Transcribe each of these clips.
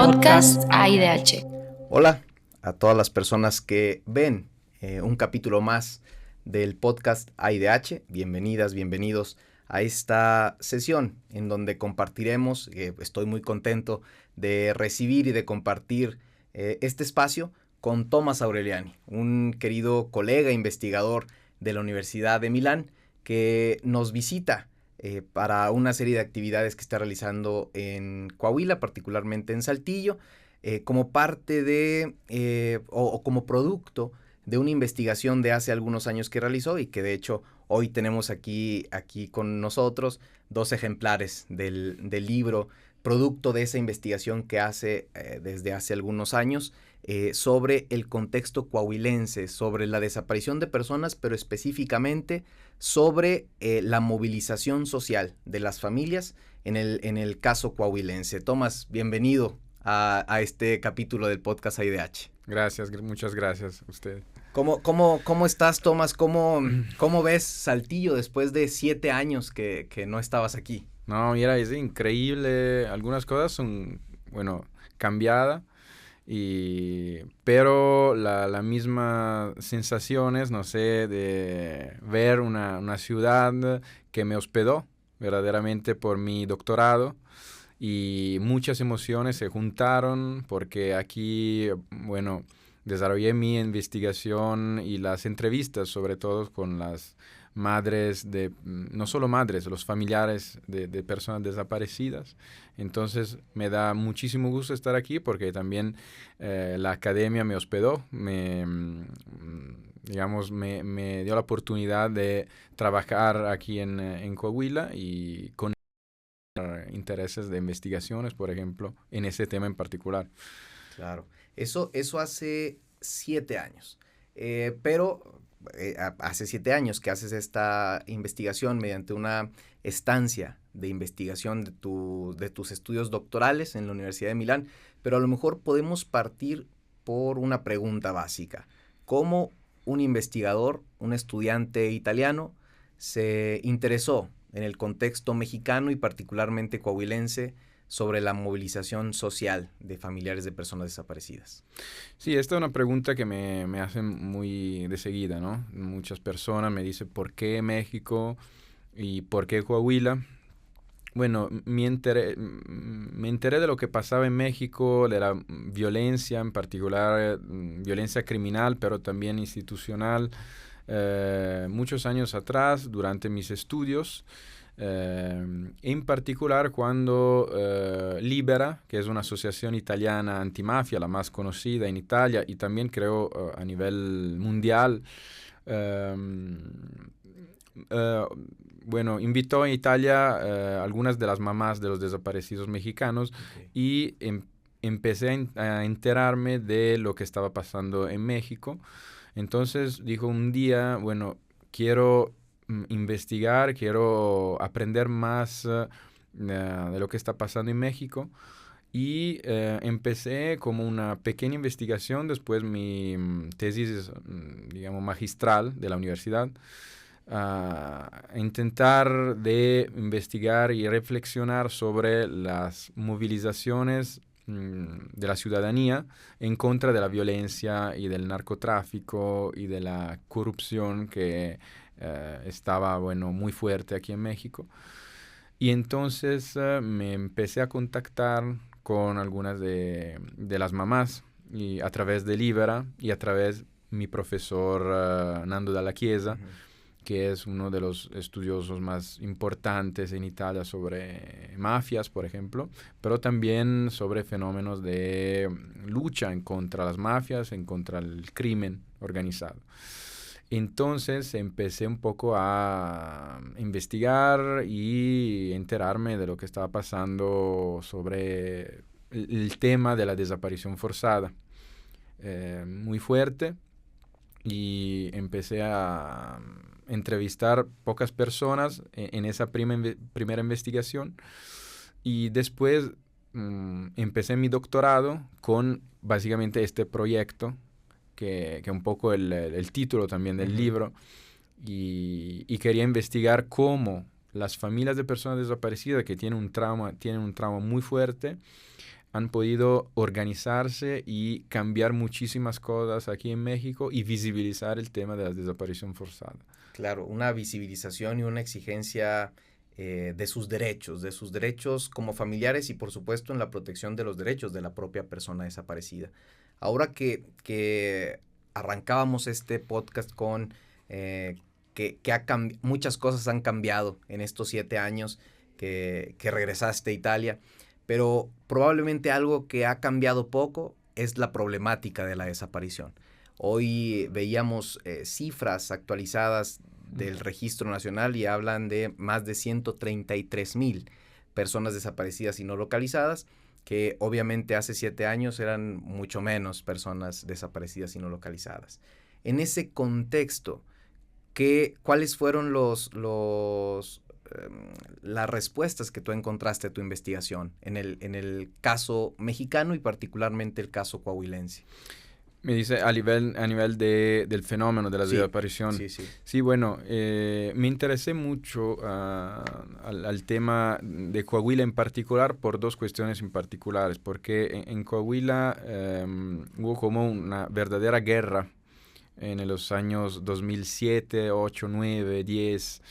Podcast AIDH. Hola a todas las personas que ven un capítulo más del podcast AIDH. Bienvenidas, bienvenidos a esta sesión en donde compartiremos, estoy muy contento de recibir y de compartir este espacio con Thomas Aureliani, un querido colega investigador de la Universidad de Milán que nos visita para una serie de actividades que está realizando en Coahuila, particularmente en Saltillo, como parte de o como producto de una investigación de hace algunos años que realizó y que de hecho hoy tenemos aquí con nosotros 2 ejemplares del libro producto de esa investigación que hace desde hace algunos años sobre el contexto coahuilense, sobre la desaparición de personas, pero específicamente sobre la movilización social de las familias en el caso coahuilense. Tomás, bienvenido a este capítulo del podcast AIDH. Gracias, muchas gracias a usted. ¿Cómo estás, Tomás? ¿Cómo ves Saltillo después de 7 años que no estabas aquí? No, mira, es increíble. Algunas cosas son, cambiadas, pero la misma sensaciones, no sé, de ver una ciudad que me hospedó verdaderamente por mi doctorado. Y muchas emociones se juntaron porque aquí, desarrollé mi investigación y las entrevistas, sobre todo con las madres no solo madres, los familiares de personas desaparecidas. Entonces me da muchísimo gusto estar aquí porque también la academia me hospedó, me dio la oportunidad de trabajar aquí en Coahuila y con intereses de investigaciones, por ejemplo, en ese tema en particular. Claro, eso hace 7 años, pero hace 7 años que haces esta investigación mediante una estancia de investigación de tus estudios doctorales en la Universidad de Milán, pero a lo mejor podemos partir por una pregunta básica. ¿Cómo un investigador, un estudiante italiano, se interesó en el contexto mexicano y particularmente coahuilense sobre la movilización social de familiares de personas desaparecidas? Sí, esta es una pregunta que me hacen muy de seguida, ¿no? Muchas personas me dicen, ¿por qué México y por qué Coahuila? Bueno, me enteré de lo que pasaba en México, de la violencia, en particular violencia criminal, pero también institucional, muchos años atrás, durante mis estudios. En particular cuando Libera, que es una asociación italiana antimafia, la más conocida en Italia y también creo a nivel mundial, invitó en Italia algunas de las mamás de los desaparecidos mexicanos. Okay. Y empecé a enterarme de lo que estaba pasando en México. Entonces dijo un día, quiero investigar, quiero aprender más de lo que está pasando en México. Y empecé como una pequeña investigación, después mi tesis, magistral de la universidad, a intentar de investigar y reflexionar sobre las movilizaciones de la ciudadanía en contra de la violencia y del narcotráfico y de la corrupción que estaba, muy fuerte aquí en México. Y entonces me empecé a contactar con algunas de las mamás y a través de Libera y a través de mi profesor Nando Dalla Chiesa, que es uno de los estudiosos más importantes en Italia sobre mafias, por ejemplo, pero también sobre fenómenos de lucha en contra de las mafias, en contra del crimen organizado. Entonces empecé un poco a investigar y enterarme de lo que estaba pasando sobre el tema de la desaparición forzada. Muy fuerte, y empecé a entrevistar pocas personas en esa primera investigación, y después empecé mi doctorado con básicamente este proyecto que un poco el título también del libro, y quería investigar cómo las familias de personas desaparecidas que tienen un trauma muy fuerte han podido organizarse y cambiar muchísimas cosas aquí en México y visibilizar el tema de la desaparición forzada. Claro, una visibilización y una exigencia de sus derechos como familiares y por supuesto en la protección de los derechos de la propia persona desaparecida. Ahora que arrancábamos este podcast con muchas cosas han cambiado en estos 7 años que regresaste a Italia, pero probablemente algo que ha cambiado poco es la problemática de la desaparición. Hoy veíamos cifras actualizadas del Registro Nacional y hablan de más de 133,000 personas desaparecidas y no localizadas, que obviamente hace 7 años eran mucho menos personas desaparecidas y no localizadas. En ese contexto, ¿cuáles fueron las respuestas que tú encontraste a tu investigación en el caso mexicano y particularmente el caso coahuilense? Me dice a nivel del fenómeno de la desaparición. Sí. Sí, bueno, me interesé mucho al tema de Coahuila en particular por 2 cuestiones en particulares, porque en Coahuila hubo como una verdadera guerra en los años 2007, 8, 9, 10,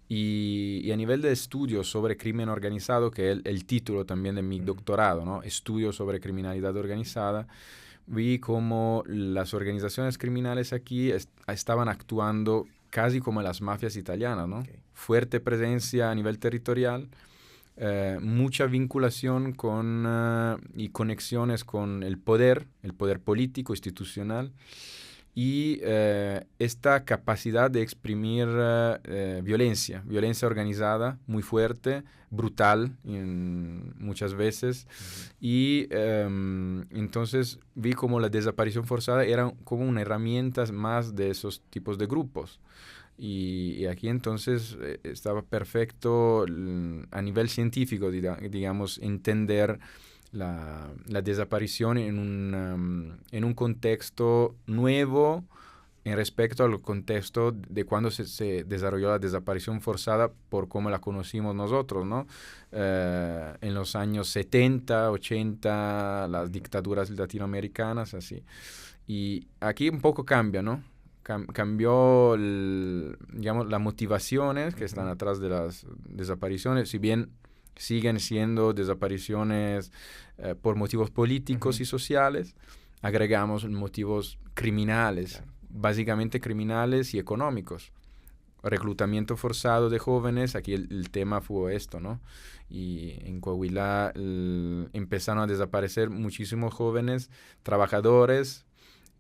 y a nivel de estudios sobre crimen organizado, que es el título también de mi doctorado, ¿no? Estudios sobre criminalidad organizada, vi cómo las organizaciones criminales aquí estaban actuando casi como las mafias italianas, ¿no? Okay. Fuerte presencia a nivel territorial, mucha vinculación y conexiones con el poder político, institucional, y esta capacidad de exprimir violencia organizada muy fuerte, brutal muchas veces. Y entonces vi como la desaparición forzada era como una herramienta más de esos tipos de grupos. Y aquí entonces estaba perfecto a nivel científico, digamos, entender la desaparición en un contexto nuevo en respecto al contexto de cuando se desarrolló la desaparición forzada por cómo la conocimos nosotros, ¿no? En los años 70, 80, las dictaduras latinoamericanas, así. Y aquí un poco cambia, ¿no? Cambió, digamos, las motivaciones que están atrás de las desapariciones, si bien siguen siendo desapariciones por motivos políticos y sociales, agregamos motivos criminales, básicamente criminales y económicos. Reclutamiento forzado de jóvenes, aquí el tema fue esto, ¿no? Y en Coahuila empezaron a desaparecer muchísimos jóvenes trabajadores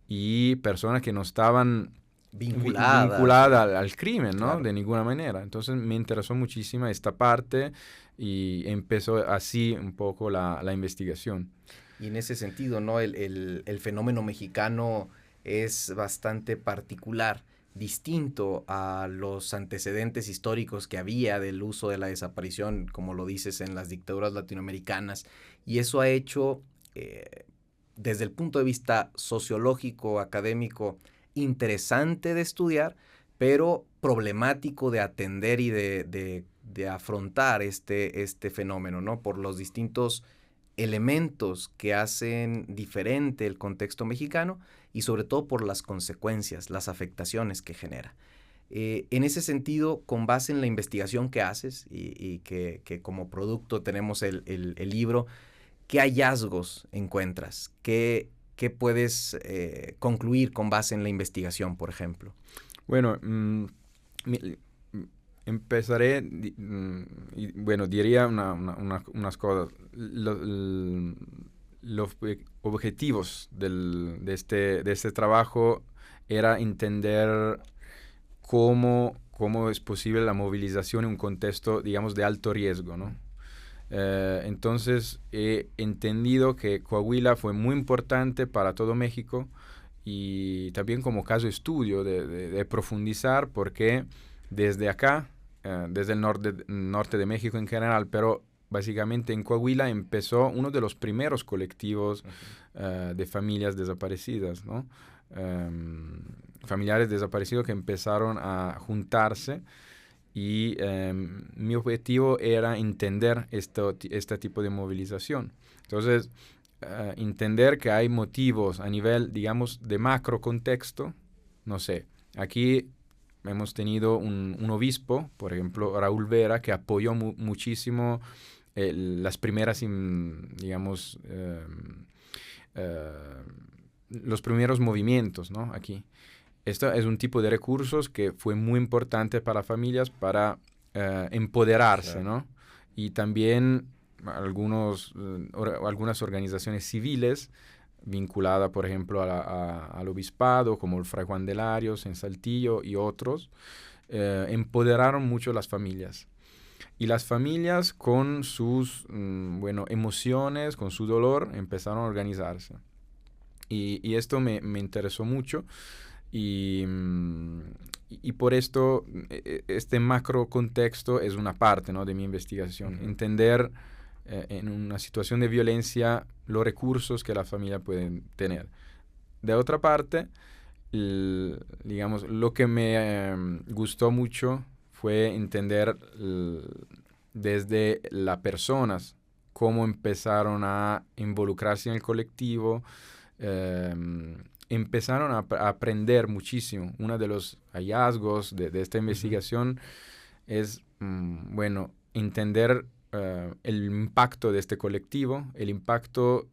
y personas que no estaban vinculadas al crimen, ¿no? Claro. De ninguna manera. Entonces me interesó muchísimo esta parte y empezó así un poco la investigación. Y en ese sentido, ¿no? El fenómeno mexicano es bastante particular, distinto a los antecedentes históricos que había del uso de la desaparición, como lo dices, en las dictaduras latinoamericanas. Y eso ha hecho, desde el punto de vista sociológico, académico, interesante de estudiar, pero problemático de atender y de afrontar este fenómeno, ¿no? Por los distintos elementos que hacen diferente el contexto mexicano y sobre todo por las consecuencias, las afectaciones que genera. En ese sentido, con base en la investigación que haces y que como producto tenemos el libro, ¿qué hallazgos encuentras? ¿Qué puedes concluir con base en la investigación, por ejemplo? Bueno, empezaré, bueno, diría unas cosas. Los objetivos de este trabajo era entender cómo es posible la movilización en un contexto, digamos, de alto riesgo, ¿no? Entonces he entendido que Coahuila fue muy importante para todo México y también como caso de estudio de profundizar porque desde acá, desde el norte de México en general, pero básicamente en Coahuila empezó uno de los primeros colectivos de familias desaparecidas, ¿no? Familiares desaparecidos que empezaron a juntarse Y mi objetivo era entender este tipo de movilización. Entonces, entender que hay motivos a nivel, digamos, de macro contexto. No sé, aquí hemos tenido un obispo, por ejemplo, Raúl Vera, que apoyó muchísimo las primeras, digamos, los primeros movimientos, ¿no? Aquí. Esto es un tipo de recursos que fue muy importante para familias para empoderarse, Claro. ¿no? Y también algunas organizaciones civiles vinculadas, por ejemplo, al obispado, como el Fray Juan de Larios en Saltillo y otros, empoderaron mucho las familias. Y las familias con sus emociones, con su dolor, empezaron a organizarse. Y esto me interesó mucho. Y por esto, este macro contexto es una parte, ¿no?, de mi investigación. Ujú. Entender en una situación de violencia los recursos que la familia puede tener. De otra parte, digamos, lo que me gustó mucho fue entender desde las personas cómo empezaron a involucrarse en el colectivo, empezaron a aprender muchísimo. Uno de los hallazgos de esta investigación es, entender el impacto de este colectivo, el impacto,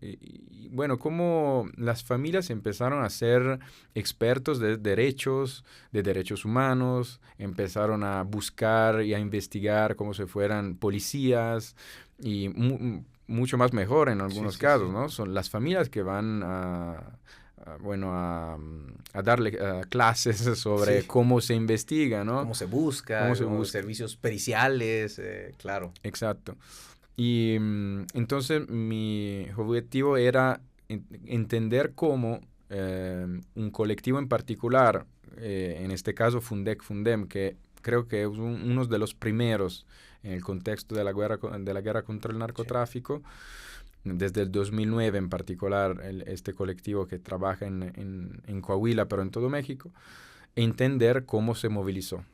bueno, cómo las familias empezaron a ser expertos de derechos humanos, empezaron a buscar y a investigar cómo se fueran policías y mucho más mejor en algunos casos, ¿no? Son las familias que van a darle clases sobre cómo se investiga, ¿no? Cómo se busca, Cómo se busca. servicios periciales, claro. Exacto. Y entonces mi objetivo era entender cómo un colectivo en particular, en este caso Fundec-Fundem, que creo que es uno de los primeros en el contexto de la guerra contra el narcotráfico, desde el 2009 en particular, este colectivo que trabaja en Coahuila, pero en todo México, entender cómo se movilizó.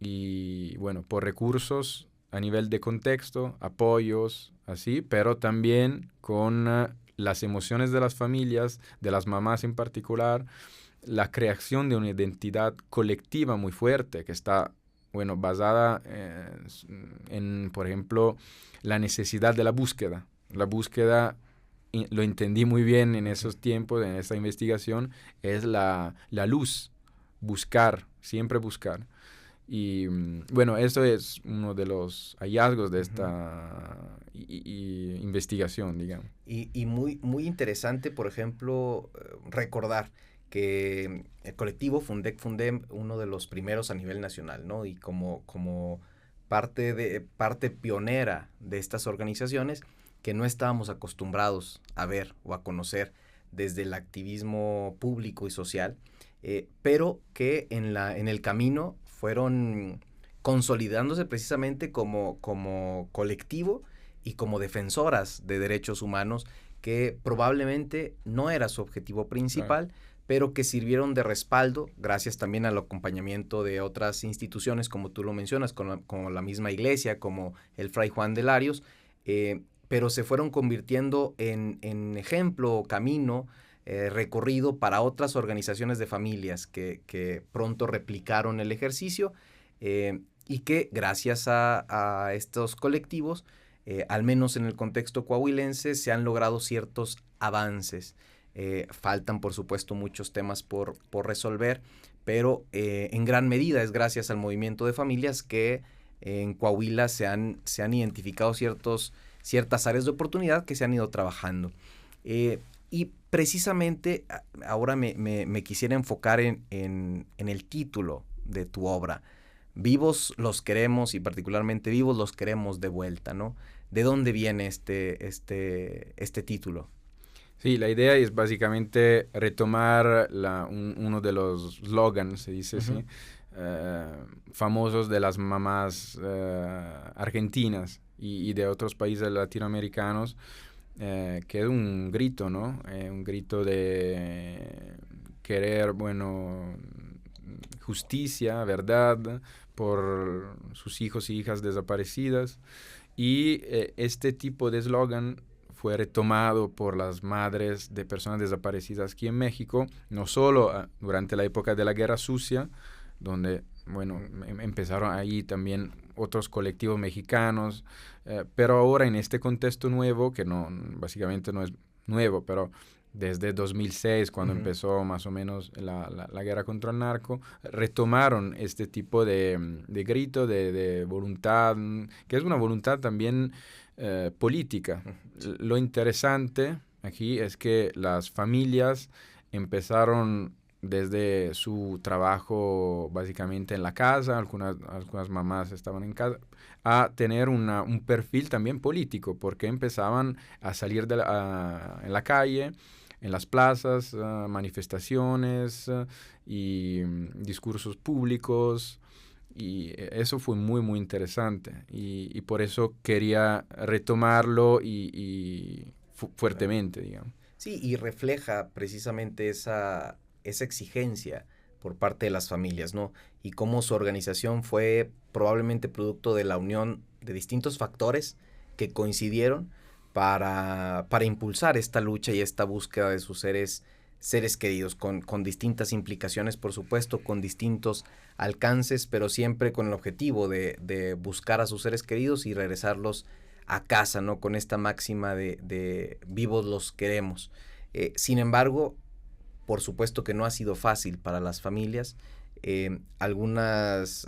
Y bueno, por recursos a nivel de contexto, apoyos, así, pero también con las emociones de las familias, de las mamás en particular, la creación de una identidad colectiva muy fuerte que está, bueno, basada en, por ejemplo, la necesidad de la búsqueda. La búsqueda, lo entendí muy bien en esos tiempos, en esta investigación, es la luz, buscar, siempre buscar. Y bueno, esto es uno de los hallazgos de esta investigación, digamos. Y muy, muy interesante, por ejemplo, recordar que el colectivo Fundec-Fundem, uno de los primeros a nivel nacional, ¿no? Y como parte pionera de estas organizaciones que no estábamos acostumbrados a ver o a conocer desde el activismo público y social, pero que en el camino fueron consolidándose precisamente como colectivo y como defensoras de derechos humanos, que probablemente no era su objetivo principal, pero que sirvieron de respaldo gracias también al acompañamiento de otras instituciones, como tú lo mencionas, como la misma iglesia, como el Fray Juan de Larios, pero se fueron convirtiendo en ejemplo o camino recorrido para otras organizaciones de familias que pronto replicaron el ejercicio y que gracias a estos colectivos, al menos en el contexto coahuilense, se han logrado ciertos avances. Faltan, por supuesto, muchos temas por resolver, pero en gran medida es gracias al movimiento de familias que en Coahuila se han identificado ciertas áreas de oportunidad que se han ido trabajando. Y precisamente ahora me quisiera enfocar en el título de tu obra. Vivos los queremos, y particularmente vivos los queremos de vuelta, ¿no? ¿De dónde viene este título? Sí, la idea es básicamente retomar uno de los slogans, se dice así, famosos de las mamás argentinas y de otros países latinoamericanos, que es un grito, ¿no? Un grito de querer, bueno, justicia, verdad, por sus hijos y hijas desaparecidas. Y este tipo de eslogan fue retomado por las madres de personas desaparecidas aquí en México, no solo durante la época de la Guerra Sucia, donde, bueno, empezaron ahí también otros colectivos mexicanos, pero ahora en este contexto nuevo, que no, básicamente no es nuevo, pero desde 2006, cuando empezó más o menos la guerra contra el narco, retomaron este tipo de grito, de voluntad, que es una voluntad también política. Lo interesante aquí es que las familias empezaron desde su trabajo básicamente en la casa, algunas mamás estaban en casa, a tener un perfil también político, porque empezaban a salir en la calle, en las plazas, manifestaciones y discursos públicos, y eso fue muy, muy interesante, y por eso quería retomarlo fuertemente, digamos. Sí, y refleja precisamente esa exigencia por parte de las familias, ¿no? Y cómo su organización fue probablemente producto de la unión de distintos factores que coincidieron para impulsar esta lucha y esta búsqueda de sus seres queridos, con distintas implicaciones, por supuesto, con distintos alcances, pero siempre con el objetivo de buscar a sus seres queridos y regresarlos a casa, ¿no? Con esta máxima de vivos los queremos. Sin embargo, por supuesto que no ha sido fácil para las familias. Algunos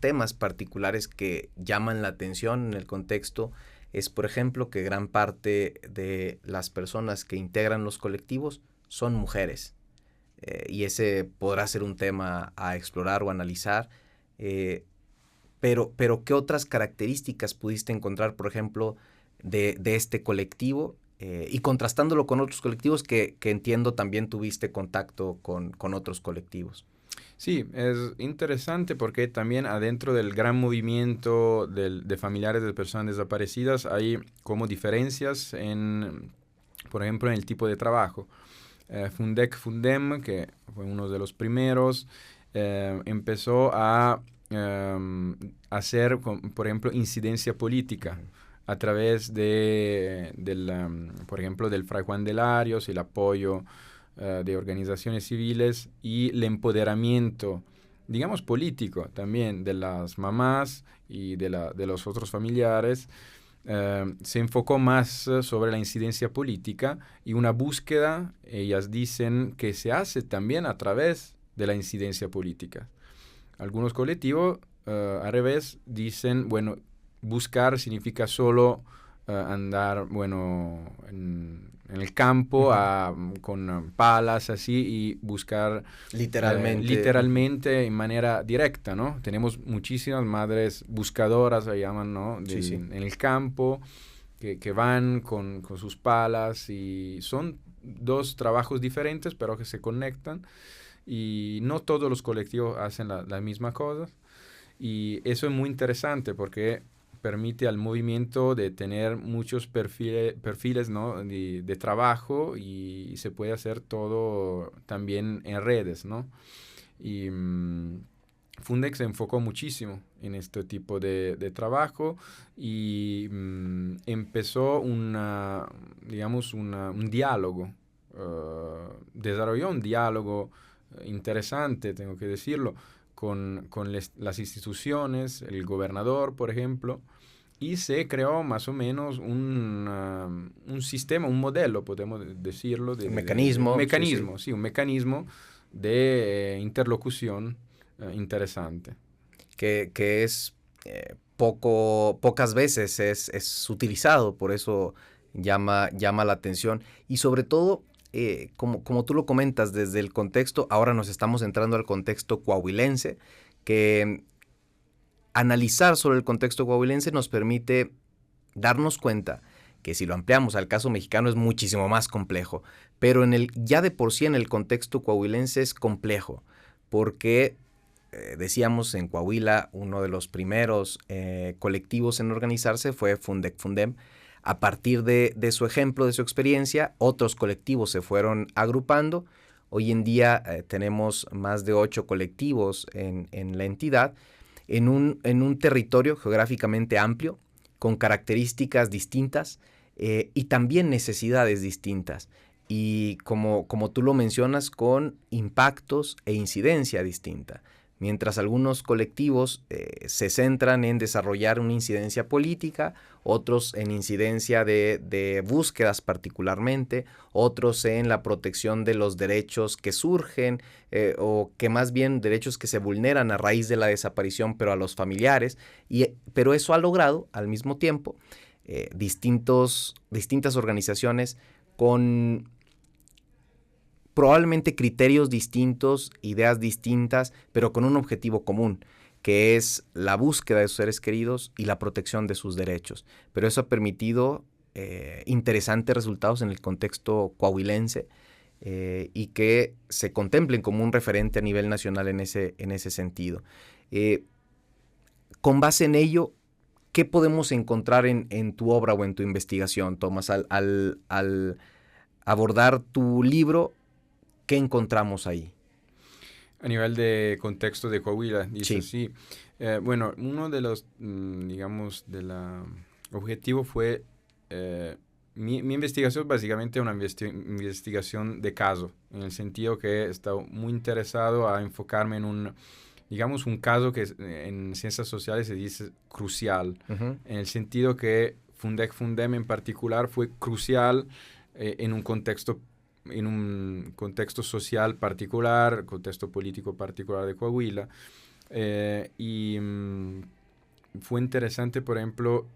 temas particulares que llaman la atención en el contexto es, por ejemplo, que gran parte de las personas que integran los colectivos son mujeres. Y ese podrá ser un tema a explorar o analizar. Pero ¿qué otras características pudiste encontrar, por ejemplo, de este colectivo? Y contrastándolo con otros colectivos que entiendo también tuviste contacto con otros colectivos. Sí, es interesante porque también adentro del gran movimiento de familiares de personas desaparecidas hay como diferencias por ejemplo, en el tipo de trabajo. Fundec Fundem, que fue uno de los primeros, empezó a hacer, por ejemplo, incidencia política a través por ejemplo, del Fray Juan de Larios, el apoyo de organizaciones civiles y el empoderamiento, digamos, político también de las mamás y de los otros familiares. Se enfocó más sobre la incidencia política y una búsqueda, ellas dicen, que se hace también a través de la incidencia política. Algunos colectivos, al revés, dicen, bueno, buscar significa solo andar, bueno, en el campo con palas así y buscar literalmente en manera directa, ¿no? Tenemos muchísimas madres buscadoras, se llaman, ¿no? Sí. En el campo, que van con sus palas, y son dos trabajos diferentes, pero que se conectan, y no todos los colectivos hacen la misma cosa, y eso es muy interesante porque permite al movimiento de tener muchos perfiles, ¿no? de trabajo, y se puede hacer todo también en redes, ¿no? Y Fundec se enfocó muchísimo en este tipo de trabajo y empezó un diálogo, desarrolló un diálogo interesante, tengo que decirlo, con las instituciones, el gobernador, por ejemplo, y se creó más o menos un sistema, un modelo, podemos decirlo. Un mecanismo. Sí, un mecanismo de interlocución interesante. Que es pocas veces es utilizado, por eso llama la atención. Y sobre todo, como tú lo comentas, desde el contexto, ahora nos estamos entrando al contexto coahuilense, que analizar sobre el contexto coahuilense nos permite darnos cuenta que si lo ampliamos al caso mexicano es muchísimo más complejo, pero ya de por sí en el contexto coahuilense es complejo, porque decíamos, en Coahuila uno de los primeros colectivos en organizarse fue Fundec Fundem. A partir de su ejemplo, de su experiencia, otros colectivos se fueron agrupando. Hoy en día tenemos más de 8 colectivos en la entidad, en un territorio geográficamente amplio, con características distintas y también necesidades distintas. Y como tú lo mencionas, con impactos e incidencia distinta. Mientras algunos colectivos se centran en desarrollar una incidencia política, otros en incidencia de búsquedas particularmente, otros en la protección de los derechos que surgen o que más bien derechos que se vulneran a raíz de la desaparición, pero a los familiares. Pero eso ha logrado al mismo tiempo distintas organizaciones con probablemente criterios distintos, ideas distintas, pero con un objetivo común, que es la búsqueda de sus seres queridos y la protección de sus derechos. Pero eso ha permitido interesantes resultados en el contexto coahuilense y que se contemplen como un referente a nivel nacional en ese sentido. Con base en ello, ¿qué podemos encontrar en tu obra o en tu investigación, Tomás, al abordar tu libro? ¿Qué encontramos ahí? A nivel de contexto de Coahuila, dice Sí. sí. Bueno, uno de los, digamos, objetivo fue, mi investigación básicamente es una investigación de caso, en el sentido que he estado muy interesado a enfocarme en un caso que en ciencias sociales se dice crucial, en el sentido que Fundec-Fundem en particular fue crucial en un contexto social particular, contexto político particular de Coahuila. Fue interesante, por ejemplo,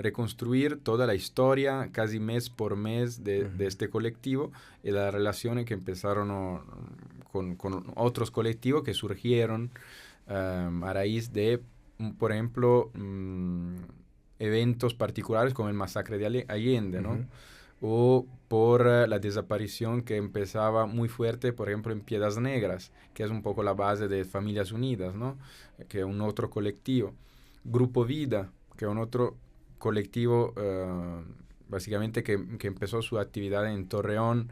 reconstruir toda la historia, casi mes por mes, de este colectivo y las relaciones que empezaron con otros colectivos que surgieron a raíz de, por ejemplo, eventos particulares como el masacre de Allende, ¿no? O por la desaparición que empezaba muy fuerte, por ejemplo, en Piedras Negras, que es un poco la base de Familias Unidas, ¿no? Que es un otro colectivo. Grupo Vida, que es un otro colectivo, básicamente que empezó su actividad en Torreón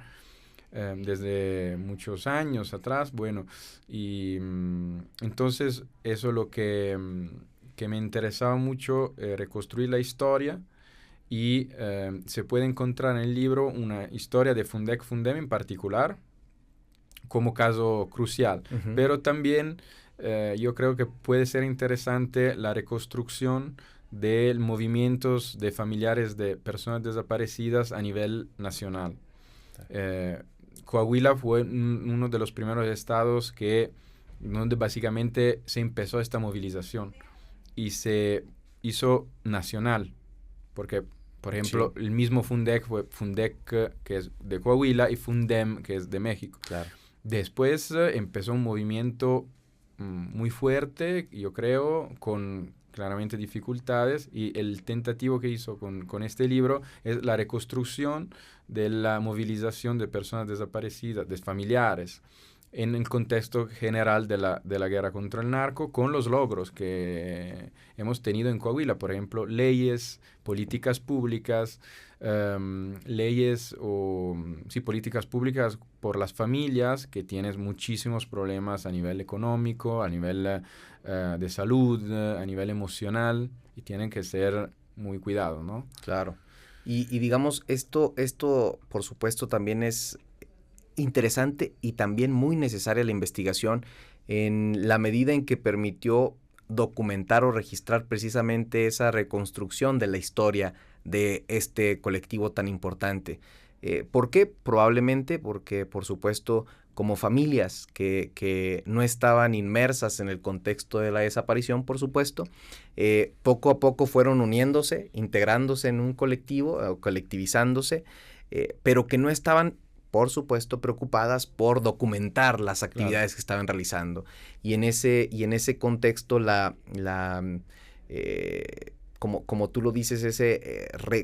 desde muchos años atrás. Bueno, y entonces eso es lo que me interesaba mucho, reconstruir la historia. Y se puede encontrar en el libro una historia de Fundec-Fundem en particular como caso crucial. Pero también yo creo que puede ser interesante la reconstrucción de movimientos de familiares de personas desaparecidas a nivel nacional. Coahuila fue uno de los primeros estados donde básicamente se empezó esta movilización y se hizo nacional, porque por ejemplo, sí, el mismo Fundec fue Fundec, que es de Coahuila, y Fundem, que es de México. Claro. Después empezó un movimiento muy fuerte, yo creo, con claramente dificultades, y el tentativo que hizo con este libro es la reconstrucción de la movilización de personas desaparecidas, de familiares, en el contexto general de la guerra contra el narco, con los logros que hemos tenido en Coahuila, por ejemplo, leyes, políticas públicas, políticas públicas por las familias, que tienes muchísimos problemas a nivel económico, a nivel de salud, a nivel emocional, y tienen que ser muy cuidados, ¿no? Claro. Y digamos, esto por supuesto también es interesante y también muy necesaria la investigación en la medida en que permitió documentar o registrar precisamente esa reconstrucción de la historia de este colectivo tan importante. ¿Por qué? Probablemente porque, por supuesto, como familias que no estaban inmersas en el contexto de la desaparición, por supuesto, poco a poco fueron uniéndose, integrándose en un colectivo, colectivizándose, pero que no estaban, por supuesto, preocupadas por documentar las actividades que estaban realizando. Y en ese contexto, como tú lo dices,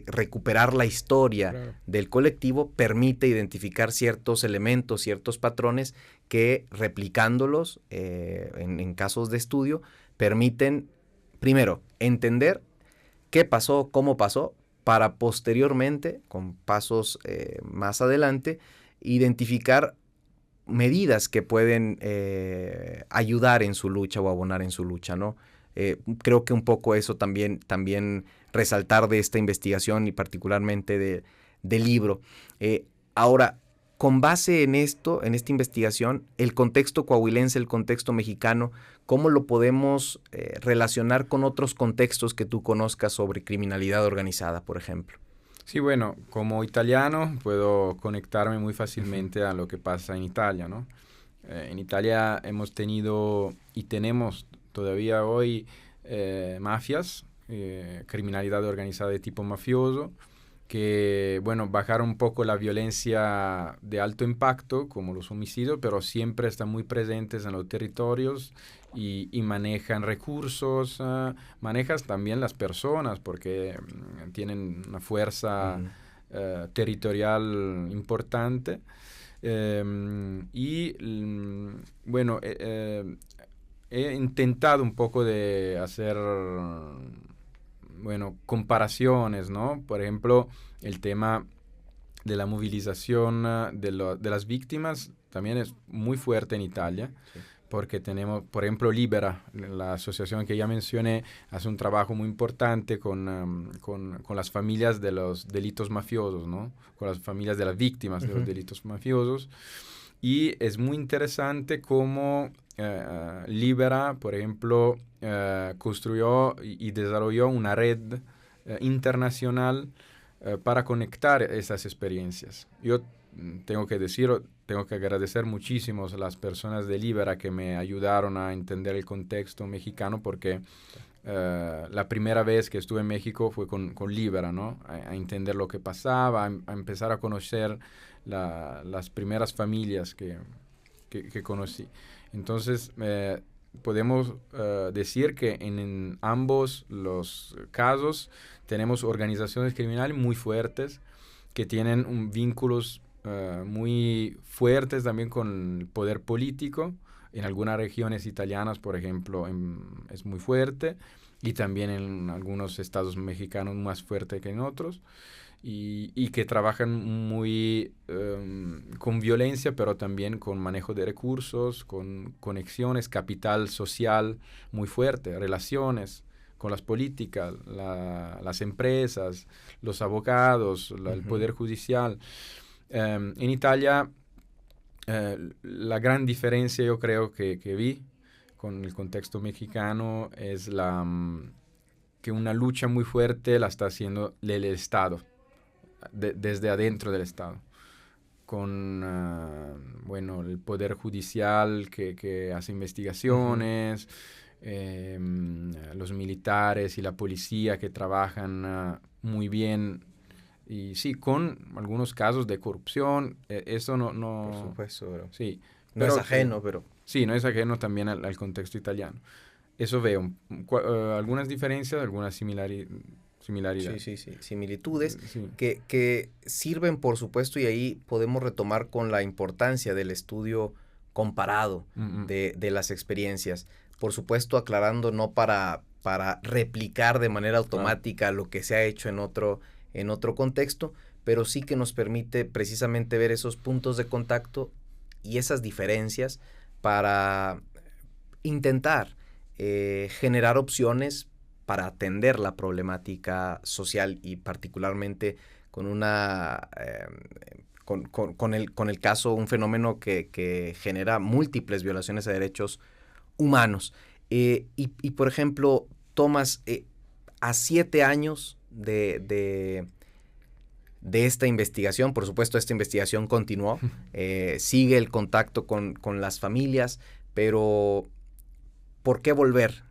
recuperar la historia del colectivo permite identificar ciertos elementos, ciertos patrones que, replicándolos en casos de estudio, permiten, primero, entender qué pasó, cómo pasó, para posteriormente, con pasos más adelante, identificar medidas que pueden ayudar en su lucha o abonar en su lucha, ¿no? Creo que un poco eso también resaltar de esta investigación y particularmente del libro. Ahora, con base en esto, en esta investigación, el contexto coahuilense, el contexto mexicano, ¿cómo lo podemos relacionar con otros contextos que tú conozcas sobre criminalidad organizada, por ejemplo? Sí, bueno, como italiano puedo conectarme muy fácilmente a lo que pasa en Italia, ¿no? En Italia hemos tenido y tenemos todavía hoy mafias, criminalidad organizada de tipo mafioso, que, bueno, bajaron un poco la violencia de alto impacto, como los homicidios, pero siempre están muy presentes en los territorios y manejan recursos, manejan también las personas, porque tienen una fuerza territorial importante. Bueno, he intentado un poco de hacer, bueno, comparaciones, ¿no? Por ejemplo, el tema de la movilización de las víctimas también es muy fuerte en Italia, sí, porque tenemos, por ejemplo, Libera, la asociación que ya mencioné, hace un trabajo muy importante con las familias de los delitos mafiosos, ¿no? Con las familias de las víctimas de los delitos mafiosos. Y es muy interesante cómo Libera, por ejemplo, construyó y desarrolló una red internacional para conectar esas experiencias. Yo tengo que agradecer muchísimo a las personas de Libera que me ayudaron a entender el contexto mexicano, porque la primera vez que estuve en México fue con Libera, ¿no? A entender lo que pasaba, a empezar a conocer las primeras familias que conocí. Entonces, podemos decir que en ambos los casos tenemos organizaciones criminales muy fuertes que tienen vínculos muy fuertes también con el poder político. En algunas regiones italianas, por ejemplo, es muy fuerte, y también en algunos estados mexicanos más fuerte que en otros, y que trabajan muy con violencia, pero también con manejo de recursos, con conexiones, capital social muy fuerte, relaciones con las políticas, las empresas, los abogados, el poder judicial. En Italia, la gran diferencia yo creo que vi con el contexto mexicano es que una lucha muy fuerte la está haciendo el Estado, desde adentro del Estado, con bueno, el Poder Judicial que hace investigaciones, los militares y la policía que trabajan muy bien. Y sí, con algunos casos de corrupción, eso no... Por supuesto, bro. Sí. No es ajeno, pero... Sí, no es ajeno también al contexto italiano. Eso veo. Algunas diferencias, algunas similaridades. Sí, similitudes Sí. Que sirven, por supuesto, y ahí podemos retomar con la importancia del estudio comparado de las experiencias. Por supuesto, aclarando no para replicar de manera automática lo que se ha hecho en otro contexto, pero sí que nos permite precisamente ver esos puntos de contacto y esas diferencias para intentar generar opciones para atender la problemática social, y particularmente con con el caso, un fenómeno que genera múltiples violaciones a derechos humanos. Y por ejemplo, Tomás, a 7 años de esta investigación, por supuesto esta investigación continuó, sigue el contacto con las familias, pero ¿por qué volver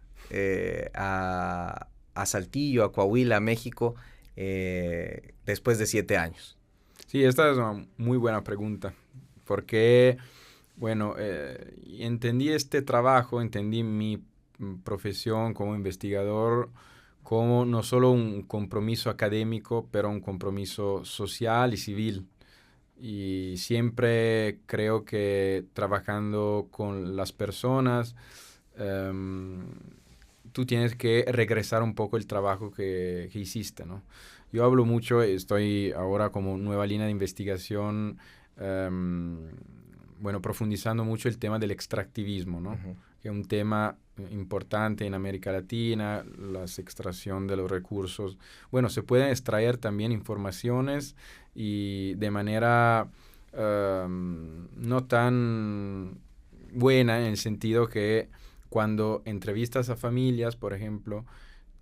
a Saltillo, a Coahuila, a México, después de 7 años? Sí, esta es una muy buena pregunta, porque, bueno, entendí este trabajo, entendí mi profesión como investigador como no solo un compromiso académico, pero un compromiso social y civil. Y siempre creo que trabajando con las personas, tú tienes que regresar un poco el trabajo que hiciste, ¿no? Yo hablo mucho, estoy ahora como nueva línea de investigación, profundizando mucho el tema del extractivismo, ¿no? Que es un tema importante en América Latina, la extracción de los recursos. Bueno, se pueden extraer también informaciones y de manera no tan buena, en el sentido que cuando entrevistas a familias, por ejemplo,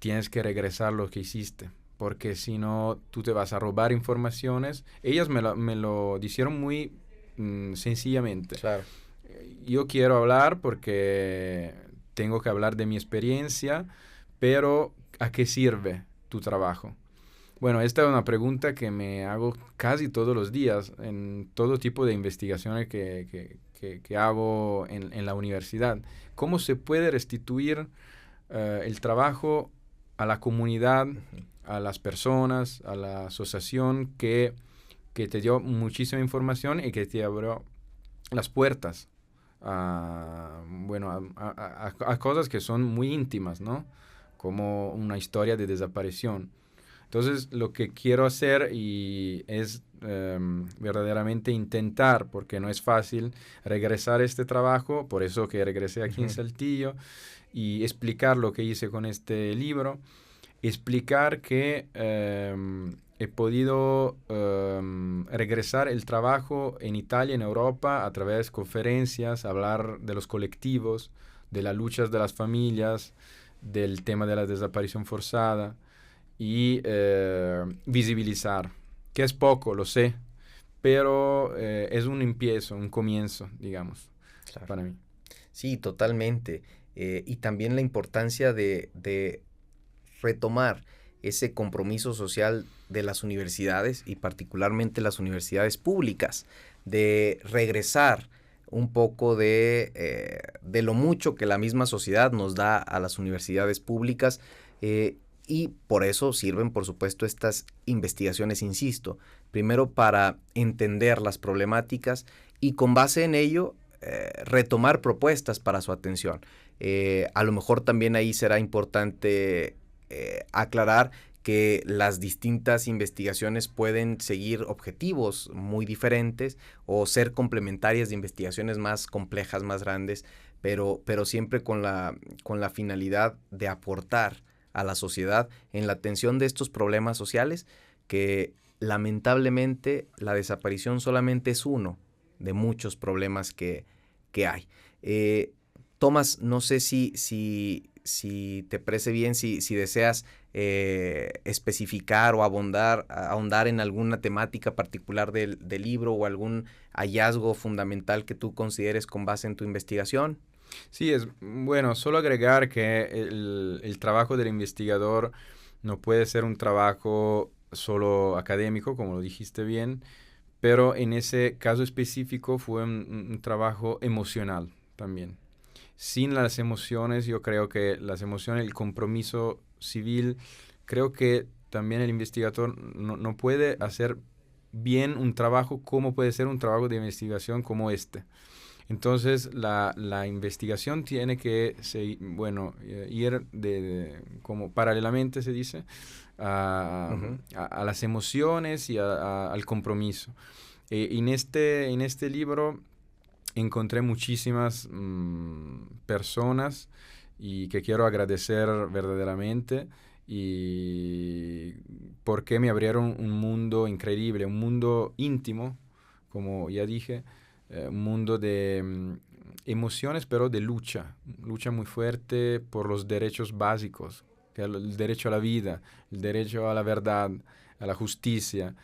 tienes que regresar lo que hiciste, porque si no, tú te vas a robar informaciones. Ellas me lo dijeron muy sencillamente. Claro. Yo quiero hablar porque tengo que hablar de mi experiencia, pero ¿a qué sirve tu trabajo? Bueno, esta es una pregunta que me hago casi todos los días en todo tipo de investigaciones que hago en la universidad. ¿Cómo se puede restituir el trabajo a la comunidad, a las personas, a la asociación que te dio muchísima información y que te abrió las puertas a cosas que son muy íntimas, ¿no? Como una historia de desaparición. Entonces, lo que quiero hacer es verdaderamente intentar, porque no es fácil regresar a este trabajo, por eso que regresé aquí en Saltillo, y explicar lo que hice con este libro, explicar que he podido regresar el trabajo en Italia, en Europa, a través de conferencias, hablar de los colectivos, de las luchas de las familias, del tema de la desaparición forzada, y visibilizar, que es poco, lo sé, pero es un comienzo, digamos, Claro. para mí. Sí, totalmente. Y también la importancia de retomar ese compromiso social de las universidades y particularmente las universidades públicas, de regresar un poco de lo mucho que la misma sociedad nos da a las universidades públicas, y por eso sirven, por supuesto, estas investigaciones, insisto, primero para entender las problemáticas y con base en ello retomar propuestas para su atención. A lo mejor también ahí será importante aclarar que las distintas investigaciones pueden seguir objetivos muy diferentes o ser complementarias de investigaciones más complejas, más grandes, pero siempre con la finalidad de aportar a la sociedad en la atención de estos problemas sociales, que lamentablemente la desaparición solamente es uno de muchos problemas que hay. Tomás, no sé si te parece bien, si deseas especificar o ahondar en alguna temática particular del libro o algún hallazgo fundamental que tú consideres con base en tu investigación. Sí, es bueno, solo agregar que el trabajo del investigador no puede ser un trabajo solo académico, como lo dijiste bien, pero en ese caso específico fue un trabajo emocional también. Sin las emociones, yo creo que las emociones, el compromiso civil, creo que también el investigador no puede hacer bien un trabajo como puede ser un trabajo de investigación como este. Entonces, la investigación tiene que ir como paralelamente, se dice, a las emociones y al compromiso. En este libro encontré muchísimas personas y que quiero agradecer verdaderamente, y porque me abrieron un mundo increíble, un mundo íntimo, como ya dije, un mundo de emociones, pero de lucha muy fuerte por los derechos básicos, que es el derecho a la vida, el derecho a la verdad, a la justicia.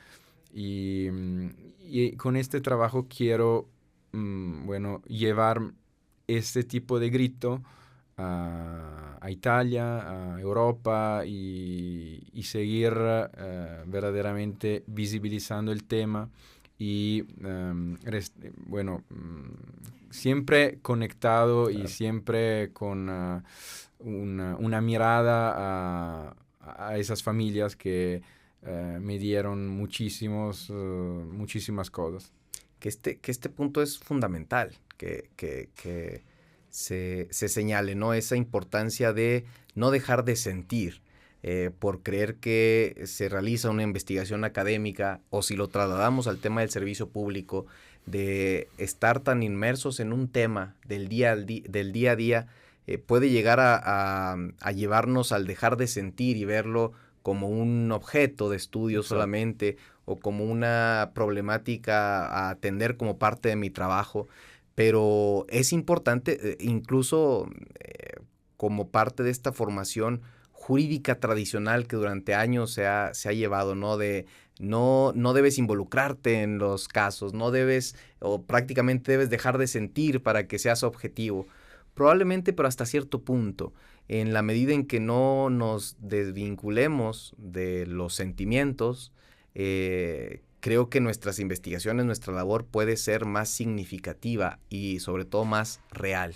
Y con este trabajo quiero llevar este tipo de grito a Italia, a Europa, y seguir verdaderamente visibilizando el tema. Y siempre conectado, claro, y siempre con una mirada a esas familias que me dieron muchísimas cosas. Que este punto es fundamental, que se señale, ¿no? Esa importancia de no dejar de sentir. por creer que se realiza una investigación académica, o si lo trasladamos al tema del servicio público, de estar tan inmersos en un tema del día a día, puede llegar a llevarnos al dejar de sentir y verlo como un objeto de estudio solamente, o como una problemática a atender como parte de mi trabajo. Pero es importante, incluso como parte de esta formación jurídica tradicional que durante años se ha llevado, ¿no? De no debes involucrarte en los casos, no debes, o prácticamente debes dejar de sentir para que seas objetivo. Probablemente, pero hasta cierto punto, en la medida en que no nos desvinculemos de los sentimientos, creo que nuestras investigaciones, nuestra labor puede ser más significativa y sobre todo más real,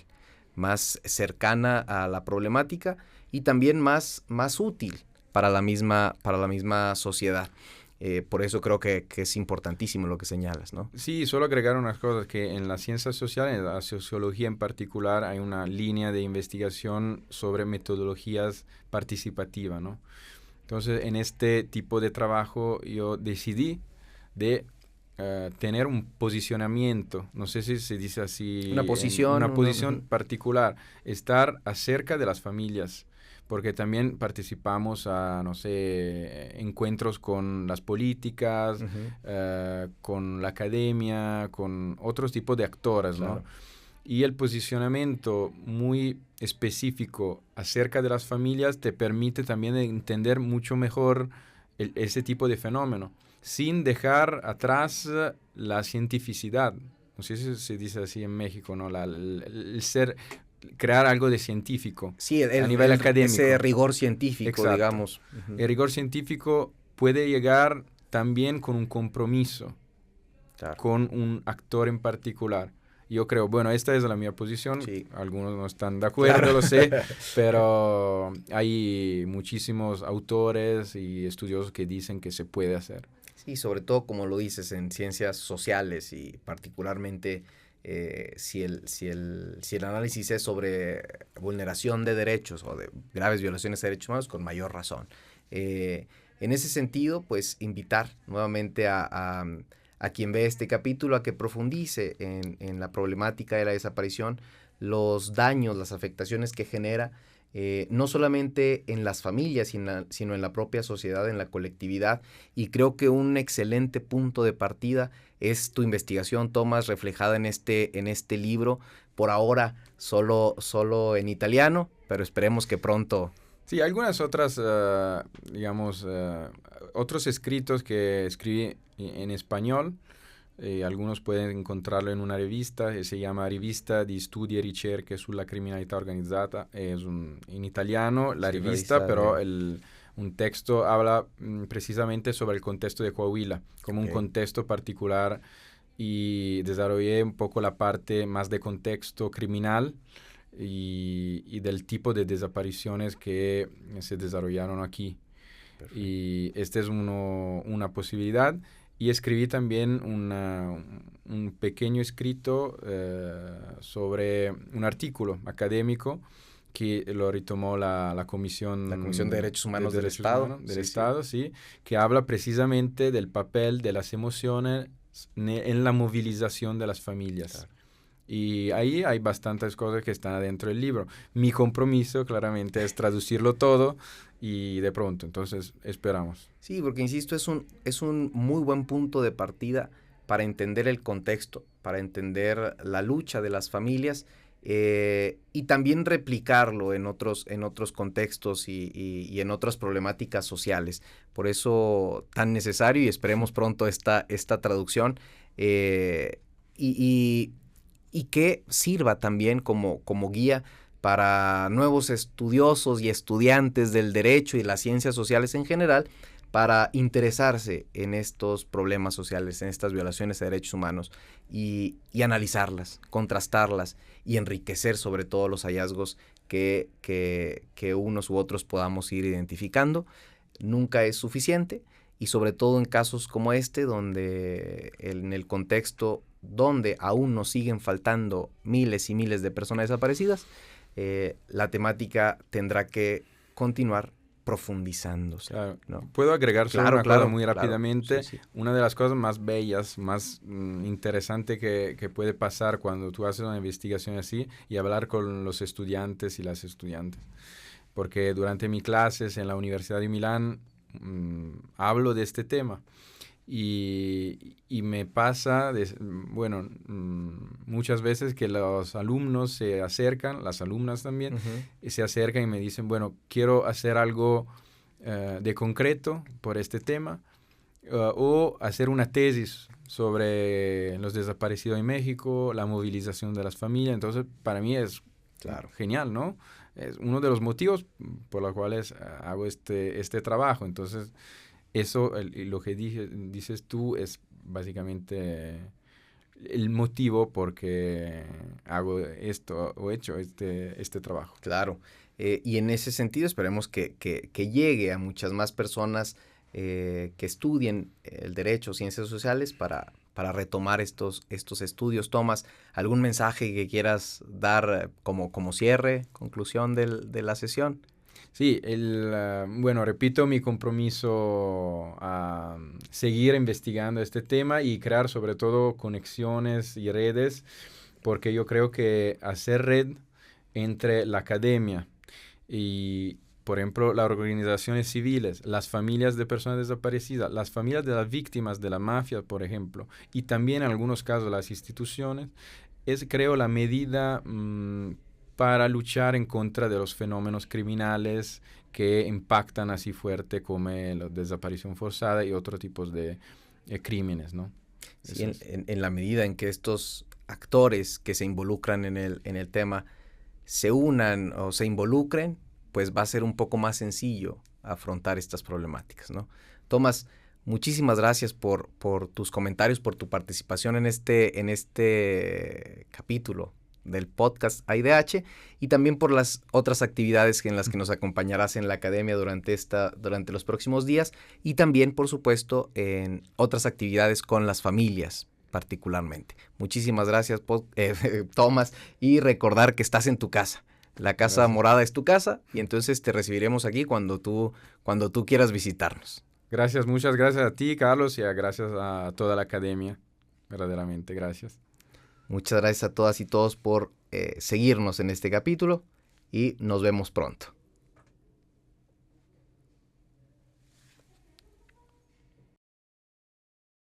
más cercana a la problemática y también más útil para la misma sociedad. Por eso creo que es importantísimo lo que señalas, ¿no? Sí, solo agregar unas cosas, que en las ciencias sociales, en la sociología en particular, hay una línea de investigación sobre metodologías participativas, ¿no? Entonces, en este tipo de trabajo yo decidí de tener un posicionamiento, no sé si se dice así, una posición particular, estar acerca de las familias, porque también participamos a, no sé, encuentros con las políticas, con la academia, con otros tipos de actores, claro, ¿no? Y el posicionamiento muy específico acerca de las familias te permite también entender mucho mejor ese tipo de fenómeno, sin dejar atrás la cientificidad. No sé si se dice así en México, ¿no? El crear algo de científico, sí, a nivel académico. Ese rigor científico, exacto, digamos. El rigor científico puede llegar también con un compromiso, claro, con un actor en particular. Yo creo, bueno, esta es la mía posición, sí, algunos no están de acuerdo, claro, lo sé, pero hay muchísimos autores y estudiosos que dicen que se puede hacer. Sí, sobre todo, como lo dices, en ciencias sociales y particularmente si el análisis es sobre vulneración de derechos o de graves violaciones de derechos humanos, con mayor razón. En ese sentido, pues invitar nuevamente a quien ve este capítulo a que profundice en la problemática de la desaparición, los daños, las afectaciones que genera, no solamente en las familias, sino en la propia sociedad, en la colectividad. Y creo que un excelente punto de partida es tu investigación, Tomás, reflejada en este libro, por ahora solo en italiano, pero esperemos que pronto. Sí, algunas otras, otros escritos que escribí en español, algunos pueden encontrarlo en una rivista que se llama Rivista di Studi e Ricerche sulla Criminalità Organizzata, es en italiano la rivista, pero un texto habla precisamente sobre el contexto de Coahuila, como un contexto particular, y desarrollé un poco la parte más de contexto criminal y del tipo de desapariciones que se desarrollaron aquí. Perfecto. Y esta es una posibilidad. Y escribí también un pequeño escrito sobre un artículo académico que lo retomó la Comisión de Derechos Humanos del Estado. Estado, sí, que habla precisamente del papel de las emociones en la movilización de las familias. Claro. Y ahí hay bastantes cosas que están adentro del libro. Mi compromiso, claramente, es traducirlo todo y de pronto, entonces, esperamos. Sí, porque, insisto, es un muy buen punto de partida para entender el contexto, para entender la lucha de las familias y también replicarlo en otros contextos y en otras problemáticas sociales. Por eso, tan necesario, y esperemos pronto esta traducción y que sirva también como guía para nuevos estudiosos y estudiantes del derecho y las ciencias sociales en general, para interesarse en estos problemas sociales, en estas violaciones de derechos humanos y analizarlas, contrastarlas y enriquecer sobre todo los hallazgos que unos u otros podamos ir identificando. Nunca es suficiente, y sobre todo en casos como este, donde en el contexto donde aún nos siguen faltando miles y miles de personas desaparecidas, la temática tendrá que continuar profundizándose. Claro. ¿No? Puedo agregar solo Claro, una claro, cosa muy claro. rápidamente. Sí, sí. Una de las cosas más bellas, más interesante que puede pasar cuando tú haces una investigación así y hablar con los estudiantes y las estudiantes. Porque durante mis clases en la Universidad de Milán hablo de este tema. Y me pasa, muchas veces que los alumnos se acercan, las alumnas también, Uh-huh. se acercan y me dicen, bueno, quiero hacer algo de concreto por este tema o hacer una tesis sobre los desaparecidos en México, la movilización de las familias. Entonces, para mí es Claro. genial, ¿no? Es uno de los motivos por los cuales hago este trabajo. Entonces, eso, lo que dices tú, es básicamente el motivo por qué hago esto o he hecho este trabajo. Claro. Y en ese sentido esperemos que llegue a muchas más personas que estudien el derecho, ciencias sociales, para retomar estos estudios. Tomás, ¿algún mensaje que quieras dar como cierre, conclusión de la sesión? Sí, repito mi compromiso a seguir investigando este tema y crear sobre todo conexiones y redes, porque yo creo que hacer red entre la academia y, por ejemplo, las organizaciones civiles, las familias de personas desaparecidas, las familias de las víctimas de la mafia, por ejemplo, y también en algunos casos las instituciones, es, creo, la medida para luchar en contra de los fenómenos criminales que impactan así fuerte como la desaparición forzada y otros tipos de crímenes, ¿no? Sí, en la medida en que estos actores que se involucran en el tema se unan o se involucren, pues va a ser un poco más sencillo afrontar estas problemáticas, ¿no? Tomás, muchísimas gracias por tus comentarios, por tu participación en este capítulo del podcast AIDH y también por las otras actividades en las que nos acompañarás en la academia durante los próximos días y también, por supuesto, en otras actividades con las familias particularmente. Muchísimas gracias, Tomás, y recordar que estás en tu casa. La casa Gracias. morada es tu casa y entonces te recibiremos aquí cuando tú quieras visitarnos. Gracias, muchas gracias a ti, Carlos, y gracias a toda la academia. Verdaderamente, gracias. Muchas gracias a todas y todos por seguirnos en este capítulo y nos vemos pronto.